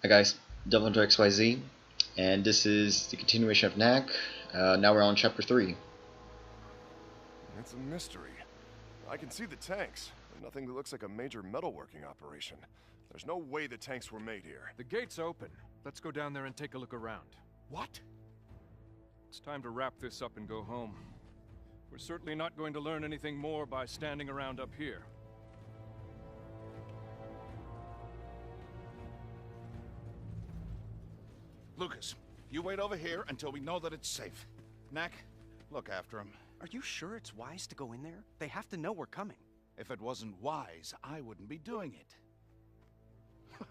Hi guys, DevilHunterXYZ, and this is the continuation of Knack. Now we're on chapter 3. It's a mystery. I can see the tanks, but nothing that looks like a major metalworking operation. There's no way the tanks were made here. The gate's open. Let's go down there and take a look around. What? It's time to wrap this up and go home. We're certainly not going to learn anything more by standing around up here. Lucas, you wait over here until we know that it's safe. Knack, look after him. Are you sure it's wise to go in there? They have to know we're coming. If it wasn't wise, I wouldn't be doing it.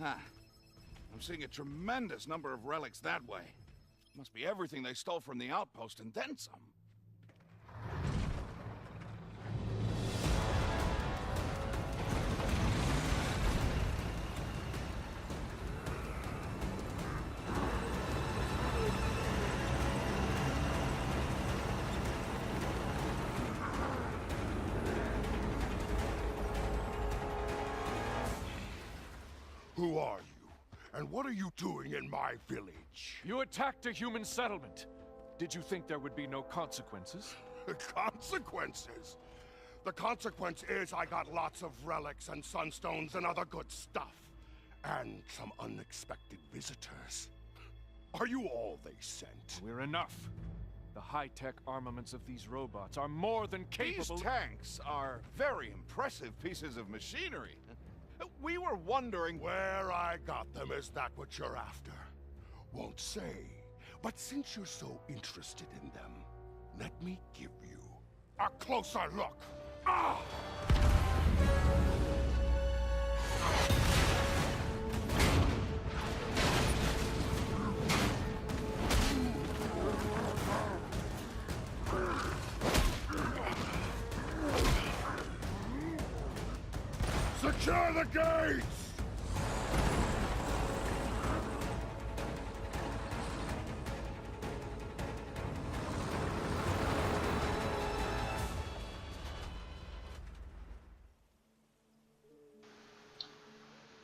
Huh. I'm seeing a tremendous number of relics that way. Must be everything they stole from the outpost and then some. Who are you? And what are you doing in my village? You attacked a human settlement. Did you think there would be no consequences? Consequences? The consequence is I got lots of relics and sunstones and other good stuff. And some unexpected visitors. Are you all they sent? We're enough. The high-tech armaments of these robots are more than capable. These tanks are very impressive pieces of machinery. We were wondering Where I got them, is that what you're after? Won't say. But since you're so interested in them, let me give you a closer look. Ah! Secure the gates!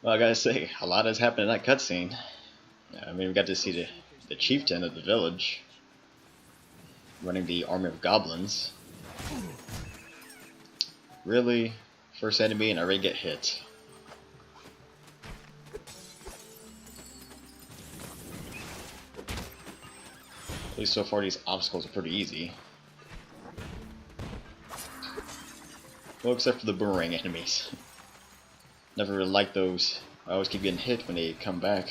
Well, I gotta say, a lot has happened in that cutscene. I mean, we got to see the chieftain of the village running the army of goblins. Really? First enemy and I already get hit. At least so far these obstacles are pretty easy. Well, except for the boomerang enemies. Never really liked those. I always keep getting hit when they come back.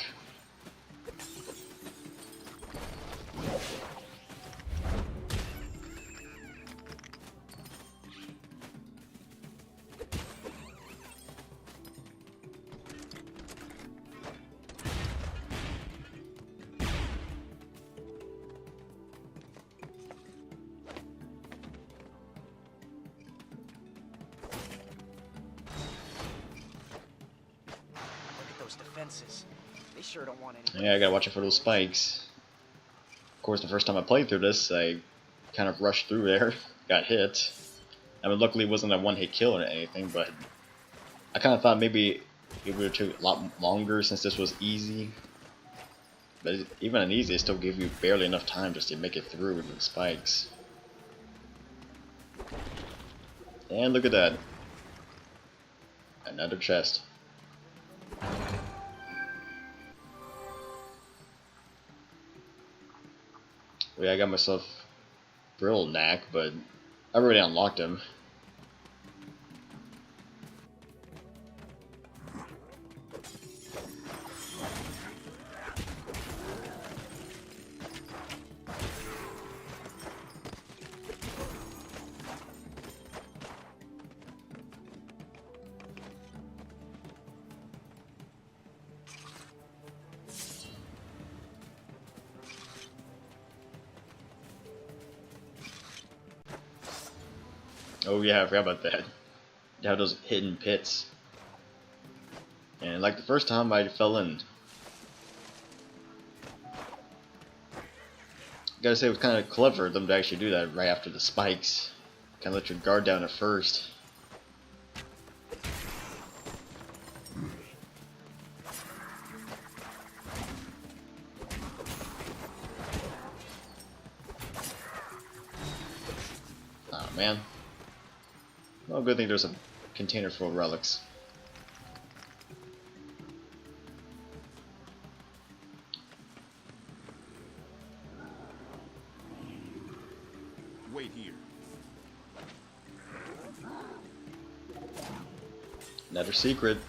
Defenses. They sure don't want any. Yeah, I gotta watch out for those spikes. Of course, the first time I played through this, I kind of rushed through there, got hit. I mean, luckily it wasn't a one-hit kill or anything, but I kind of thought maybe it would take a lot longer since this was easy. But even on easy, it still gives you barely enough time just to make it through with the spikes. And look at that. Another chest. Well, yeah, I got myself Brill Knack, but I already unlocked him. Oh yeah, I forgot about that. You have those hidden pits. And like the first time, I fell in. Gotta say, it was kind of clever of them to actually do that right after the spikes. Kind of let your guard down at first. man. Well, good thing there's a container full of relics. Wait here. Another secret.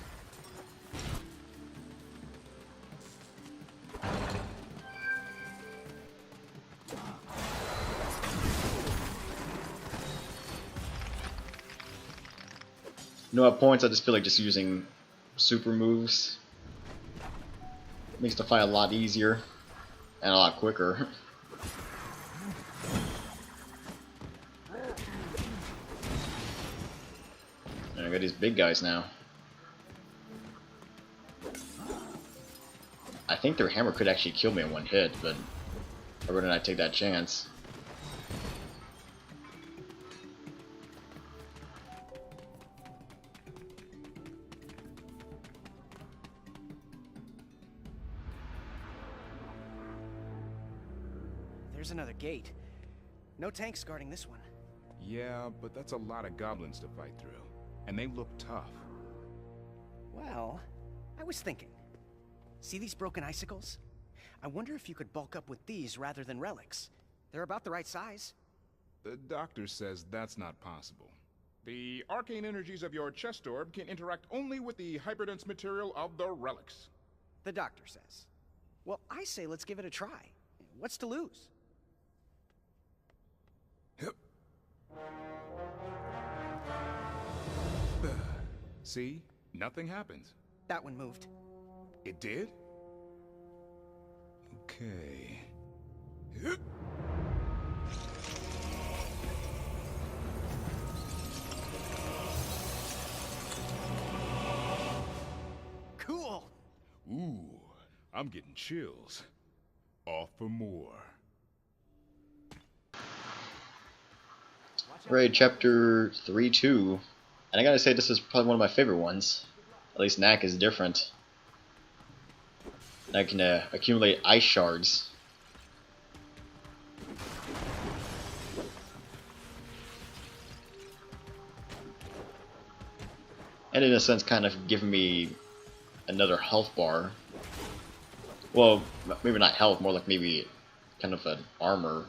You know, at points I just feel like just using super moves makes the fight a lot easier and a lot quicker. And I got these big guys now. I think their hammer could actually kill me in one hit, but I would not take that chance. There's another gate. No tanks guarding this one. Yeah, but that's a lot of goblins to fight through. And they look tough. Well, I was thinking. See these broken icicles? I wonder if you could bulk up with these rather than relics. They're about the right size. The doctor says that's not possible. The arcane energies of your chest orb can interact only with the hyperdense material of the relics. The doctor says. Well, I say let's give it a try. What's to lose? See? Nothing happens. That one moved. It did? Okay. Cool! Ooh, I'm getting chills. Off for more. Right, chapter 3-2. And I gotta say, this is probably one of my favorite ones. At least Knack is different. I can accumulate ice shards. And in a sense, kind of giving me another health bar. Well, maybe not health, more like maybe kind of an armor.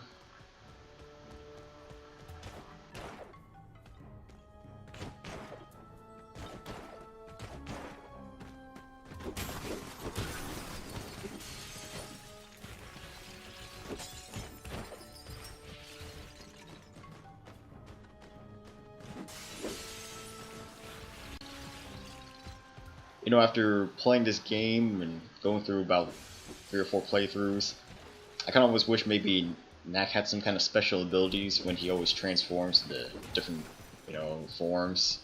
You know, after playing this game and going through about 3 or 4 playthroughs, I kind of always wish maybe Knack had some kind of special abilities when he always transforms into different, you know, forms.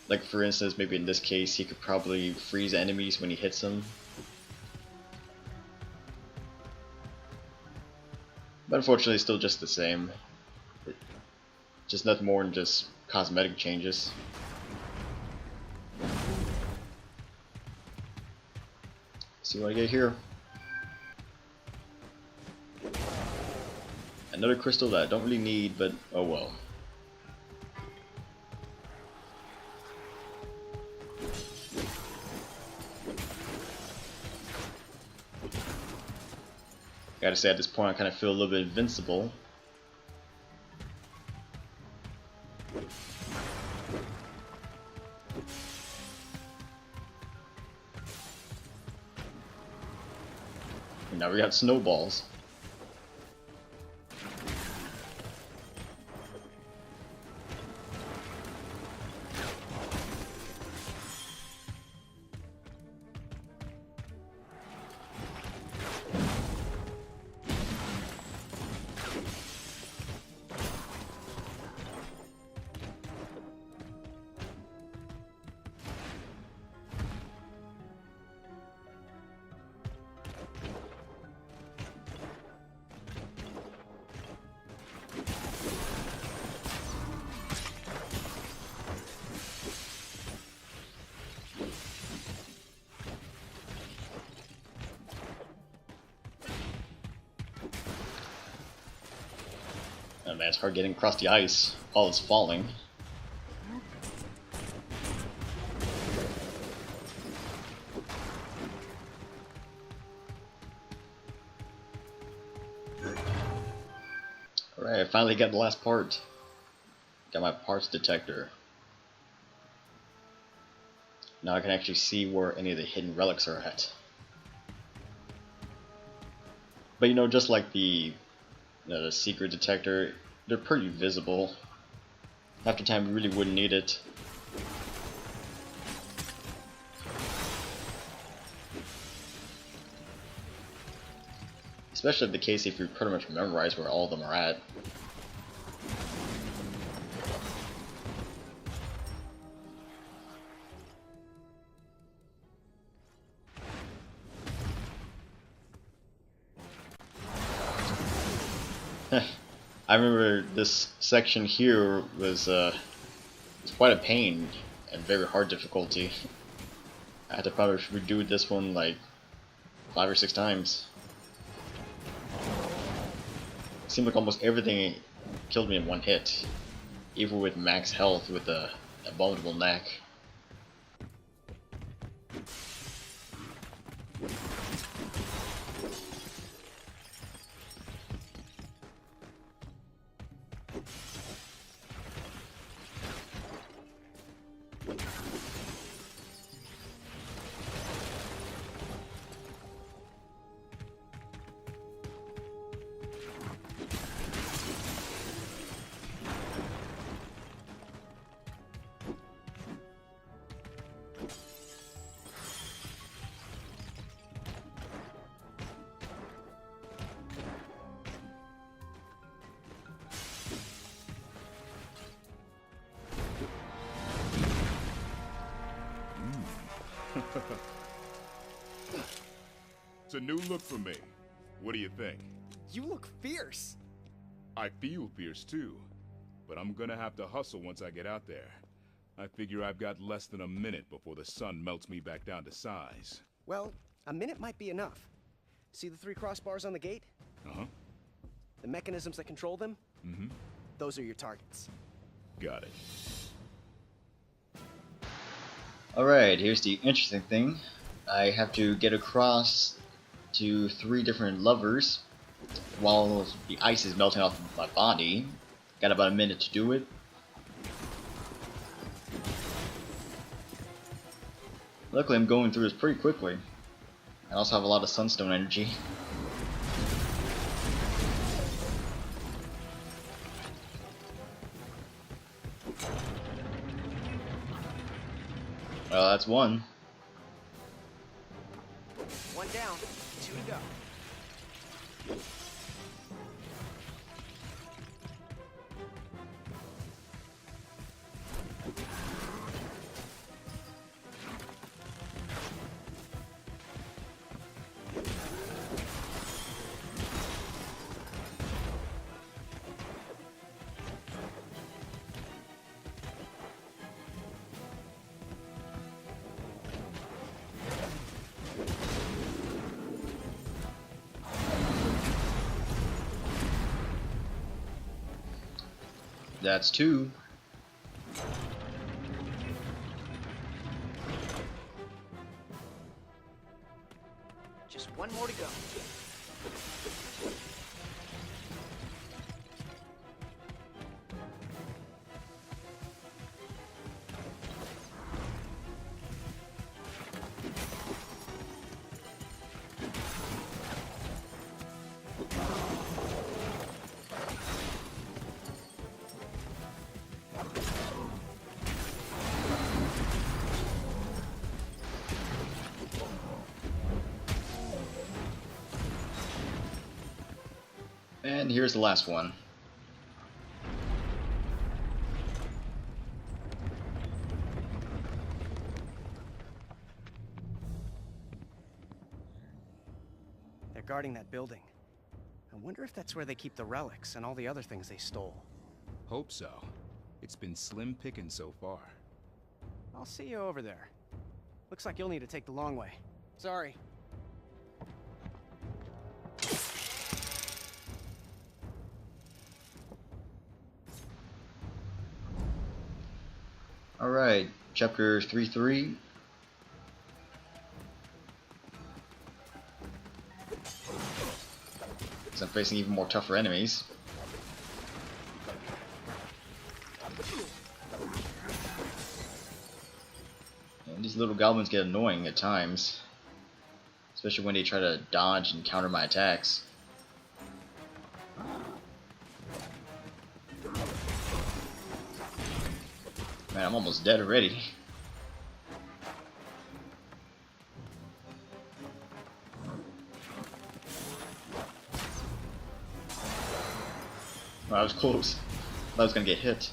Like, for instance, maybe in this case, he could probably freeze enemies when he hits them. But unfortunately, it's still just the same. Just nothing more than just cosmetic changes. See what I get here. Another crystal that I don't really need, but oh well. Gotta say, at this point I kind of feel a little bit invincible. And now we got snowballs. Oh man, it's hard getting across the ice while it's falling. Alright, I finally got the last part. Got my parts detector. Now I can actually see where any of the hidden relics are at. But you know, just like the secret detector, they're pretty visible. Half the time you really wouldn't need it. Especially the case if you pretty much memorize where all of them are at. I remember this section here was quite a pain and very hard difficulty. I had to probably redo this one like 5 or 6 times. It seemed like almost everything killed me in one hit, even with max health with the abominable Knack. It's a new look for me. What do you think? You look fierce. I feel fierce too, but I'm gonna have to hustle once I get out there. I figure I've got less than a minute before the sun melts me back down to size. Well, a minute might be enough. See the 3 crossbars on the gate? Uh-huh. The mechanisms that control them? Mm-hmm. Those are your targets. Got it. Alright, here's the interesting thing. I have to get across to 3 different levers while the ice is melting off my body. Got about a minute to do it. Luckily I'm going through this pretty quickly. I also have a lot of sunstone energy. Well, that's one. One down, 2 to go. That's 2. Just one more to go. And here's the last one. They're guarding that building. I wonder if that's where they keep the relics and all the other things they stole. Hope so. It's been slim picking so far. I'll see you over there. Looks like you'll need to take the long way. Sorry. Alright, chapter 3-3. Because I'm facing even more tougher enemies. And these little goblins get annoying at times. Especially when they try to dodge and counter my attacks. Man, I'm almost dead already. Wow, that was close. I thought I was gonna get hit.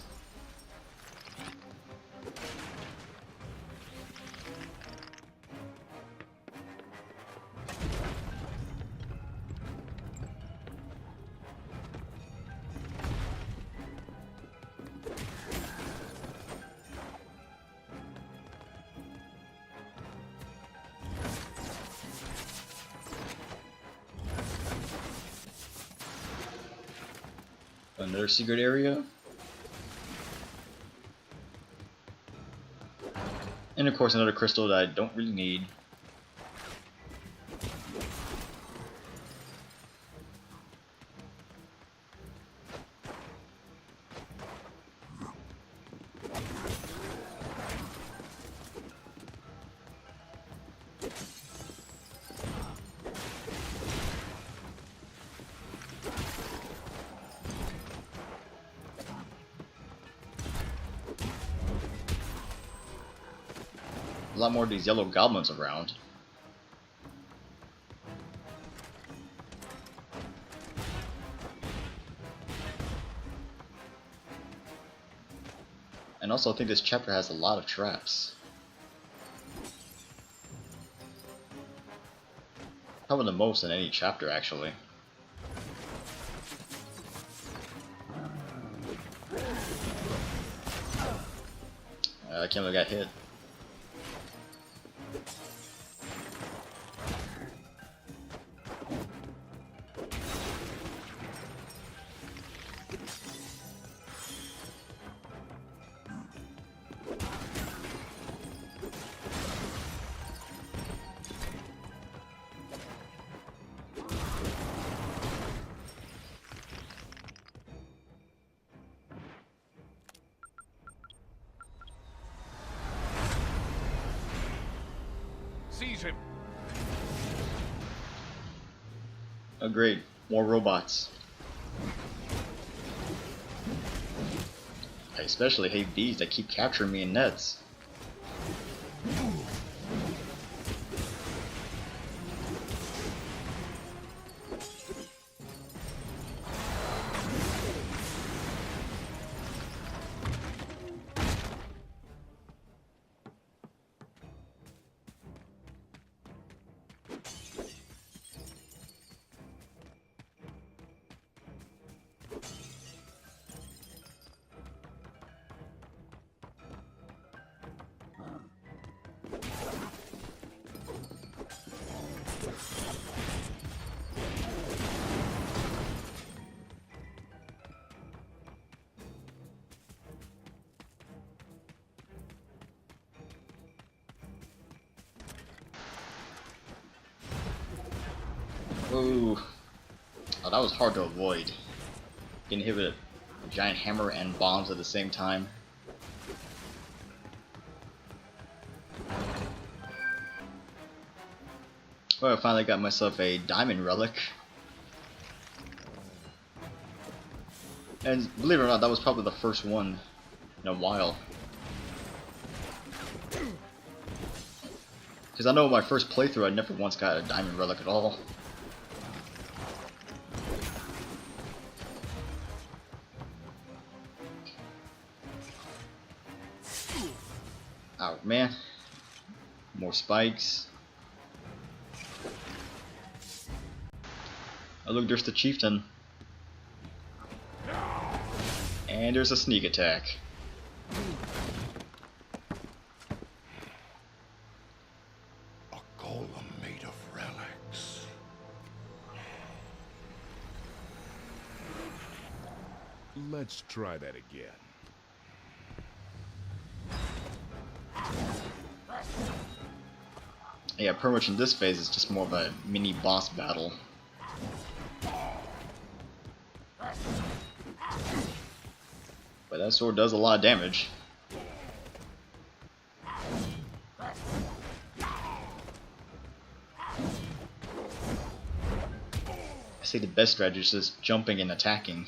Another secret area. And of course another crystal that I don't really need. A lot more of these yellow goblins around. And also I think this chapter has a lot of traps. Probably the most in any chapter actually. I can't believe I got hit. Seize him. Oh great, more robots. I especially hate these that keep capturing me in nets. Ooh. Oh, that was hard to avoid. Getting hit with a giant hammer and bombs at the same time. Well, I finally got myself a diamond relic. And believe it or not, that was probably the first one in a while. Because I know my first playthrough I never once got a diamond relic at all. Oh man. More spikes. Oh look, there's the chieftain. And there's a sneak attack. A golem made of relics. Let's try that again. Yeah, pretty much in this phase it's just more of a mini boss battle. But that sword does a lot of damage. I say the best strategy is just jumping and attacking.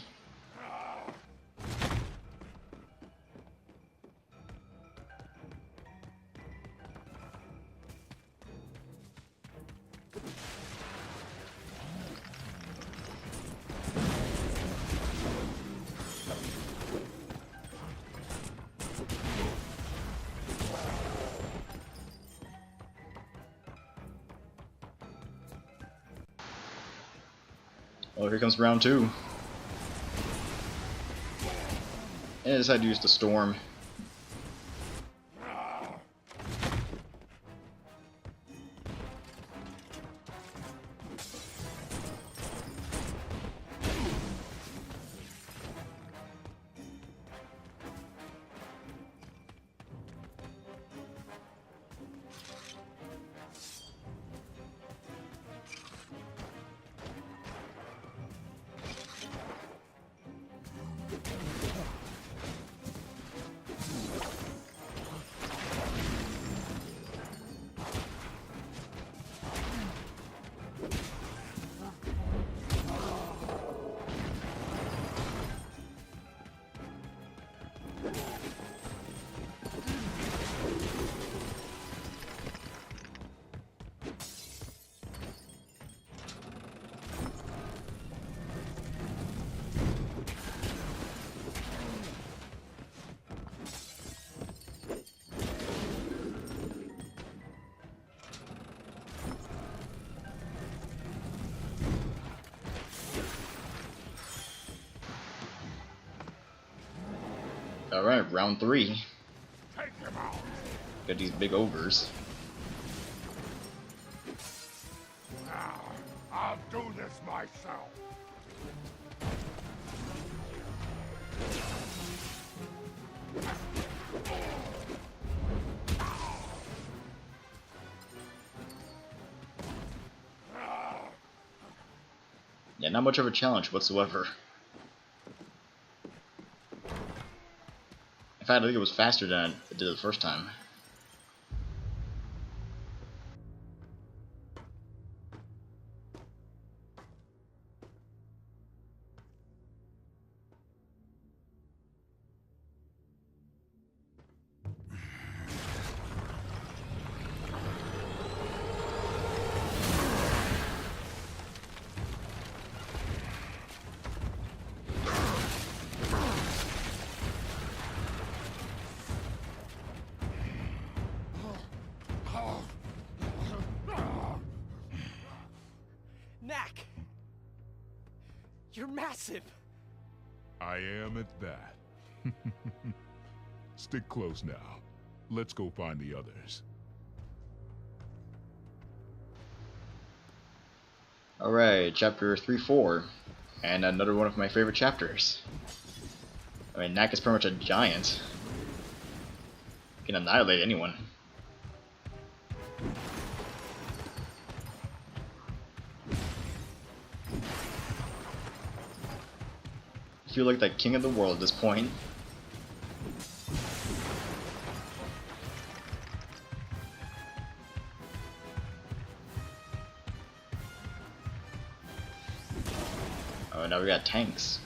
Oh, here comes round 2. And I decided to use the storm. Alright, round 3. Take him out. Got these big ogres. Now, I'll do this myself. Yeah, not much of a challenge whatsoever. In fact, I think it was faster than I did the first time. Knack! You're massive! I am at that. Stick close now. Let's go find the others. Alright, chapter 3-4. And another one of my favorite chapters. I mean, Knack is pretty much a giant. Can annihilate anyone. I feel like the king of the world at this point. Oh, now we got tanks.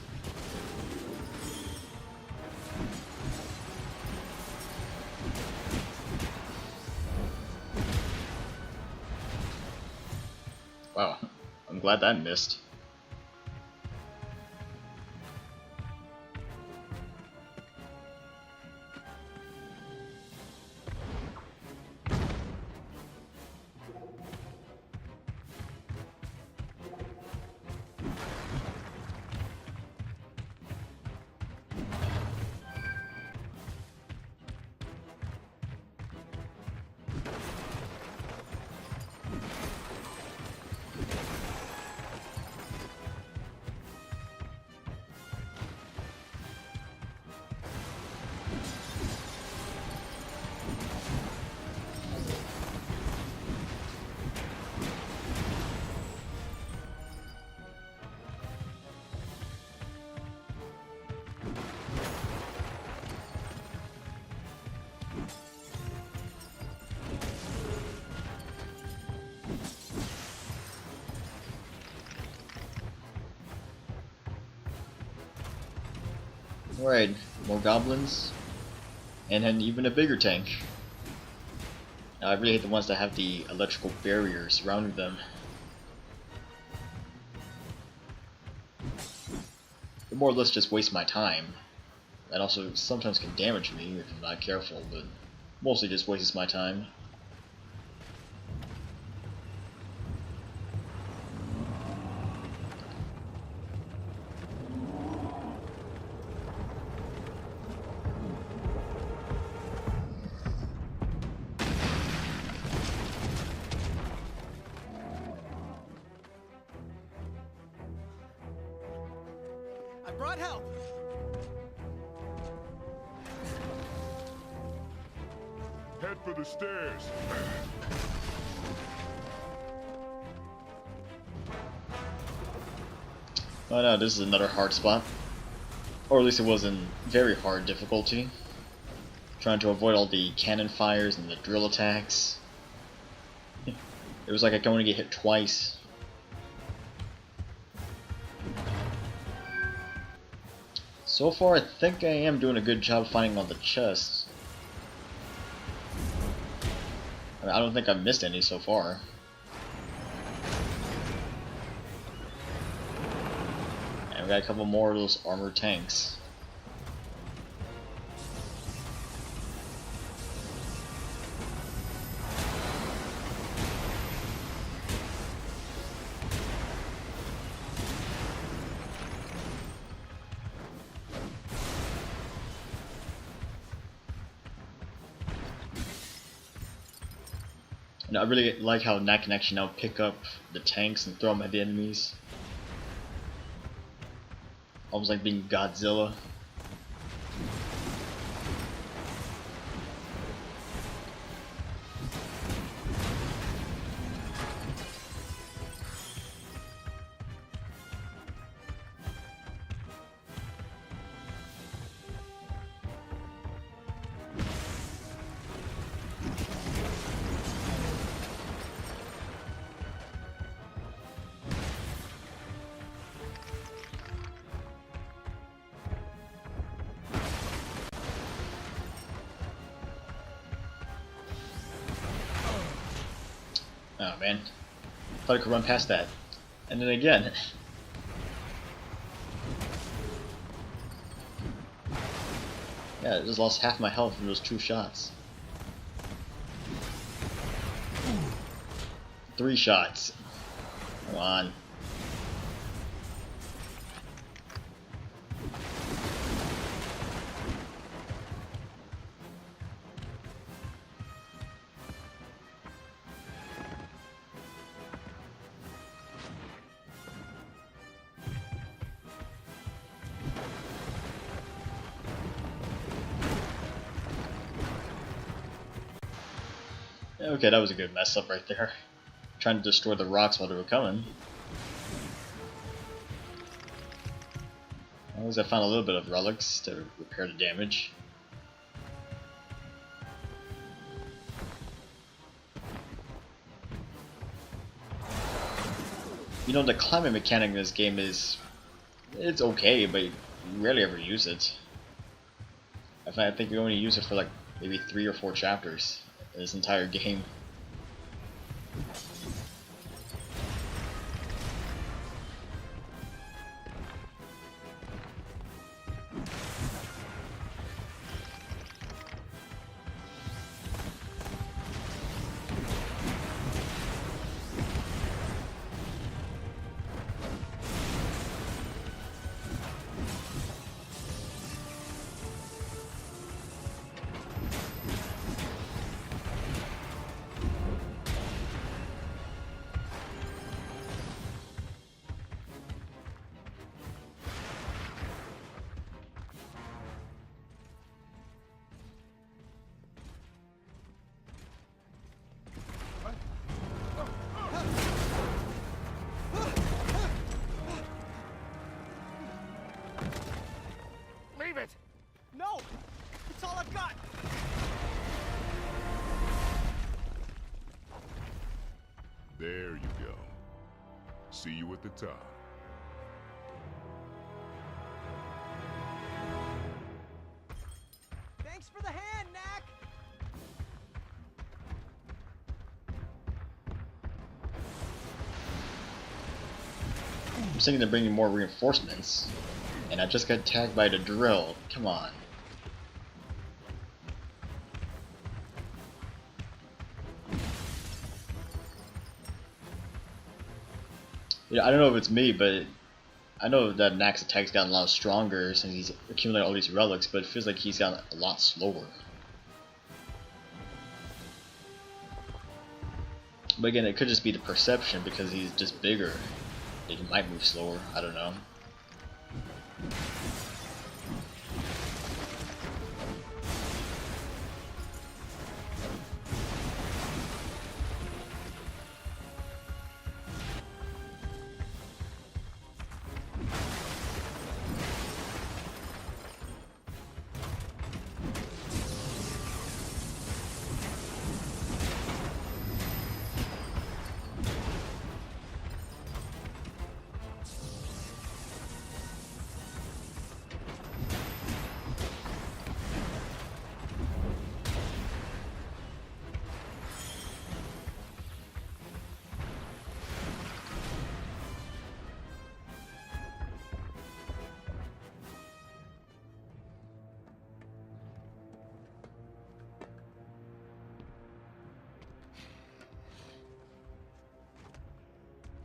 Wow, I'm glad that missed. Right, more goblins, and then even a bigger tank. Now, I really hate the ones that have the electrical barrier surrounding them. They more or less just waste my time, and also sometimes can damage me if I'm not careful, but mostly just wastes my time. I brought help. Head for the stairs. Oh no, this is another hard spot. Or at least it was in very hard difficulty. Trying to avoid all the cannon fires and the drill attacks. It was like I can only get hit twice. So far, I think I am doing a good job finding all the chests. I mean, I don't think I've missed any so far. And we got a couple more of those armored tanks. And I really like how Knack can actually now pick up the tanks and throw them at the enemies. Almost like being Godzilla. Oh man, thought I could run past that. And then again. Yeah, I just lost half my health from those 2 shots. 3 shots. Come on. Okay, that was a good mess up right there. Trying to destroy the rocks while they were coming. As long as I found a little bit of relics to repair the damage. You know, the climbing mechanic in this game is... it's okay, but you rarely ever use it. In fact, I think you only use it for like maybe 3 or 4 chapters in this entire game. Leave it! No! It's all I've got! There you go. See you at the top. I'm thinking they're bringing more reinforcements, and I just got tagged by the drill. Come on. Yeah, I don't know if it's me, but I know that Knack's attack's gotten a lot stronger since he's accumulated all these relics, but it feels like he's gotten a lot slower. But again, it could just be the perception because he's just bigger. He might move slower, I don't know.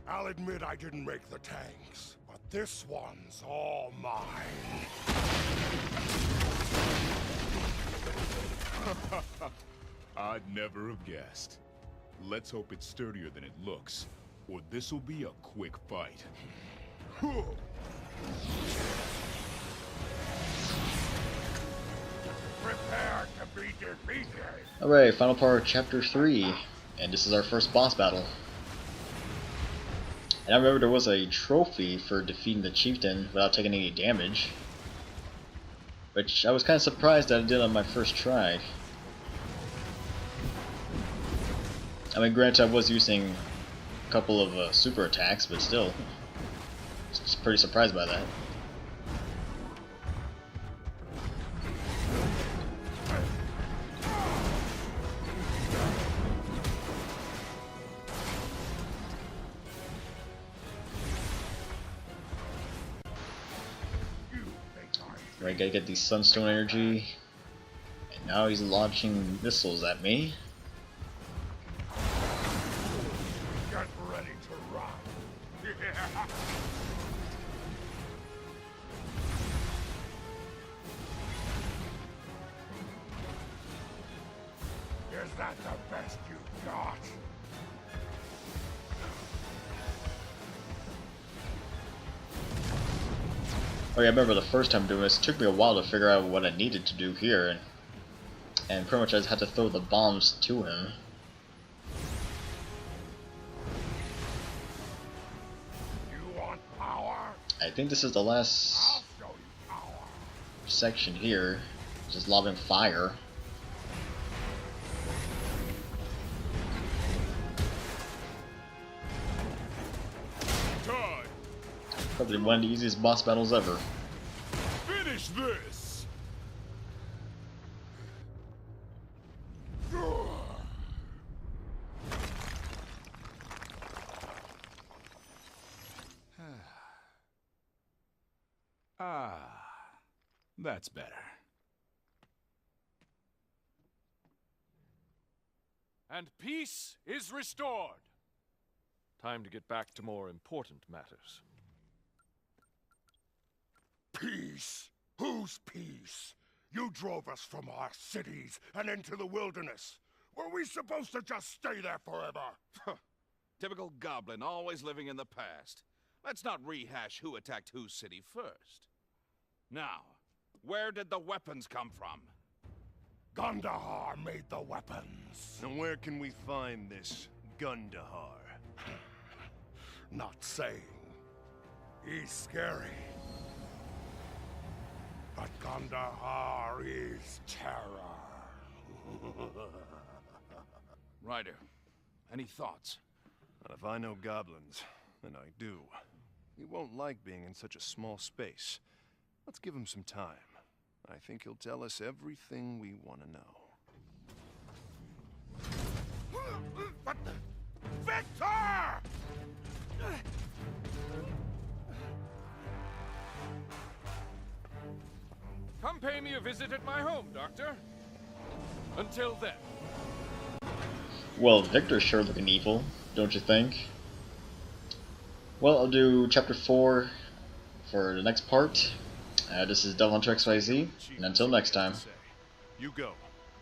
I'll admit I didn't make the tanks, but this one's all mine. I'd never have guessed. Let's hope it's sturdier than it looks, or this'll be a quick fight. Prepare to be defeated. Alright, final part of chapter 3, and this is our first boss battle. And I remember there was a trophy for defeating the chieftain without taking any damage, which I was kind of surprised that I did on my first try. I mean, granted, I was using a couple of super attacks, but still, just pretty surprised by that. Right, gotta get the sunstone energy, and now he's launching missiles at me. Get ready to rock. Is that the best you got? Oh yeah, I remember the first time doing this, it took me a while to figure out what I needed to do here, and pretty much I just had to throw the bombs to him. You want power? I think this is the last I'll show you power. section here, just lobbing fire. Time! Probably one of the easiest boss battles ever. Finish this! That's better. And peace is restored. Time to get back to more important matters. Peace? Whose peace? You drove us from our cities and into the wilderness. Were we supposed to just stay there forever? Typical goblin, always living in the past. Let's not rehash who attacked whose city first. Now, where did the weapons come from? Gandahar made the weapons. And where can we find this Gundahar? Not saying. He's scary. But Gandahar is terror. Ryder, any thoughts? If I know goblins, and I do, he won't like being in such a small space. Let's give him some time. I think he'll tell us everything we want to know. Victor! Come pay me a visit at my home, Doctor. Until then. Well, Victor's sure looking evil, don't you think? Well, I'll do chapter 4 for the next part. This is DevilHunterXYZ, and until next time. You go.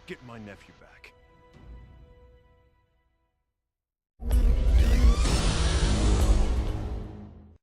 Get my nephew back.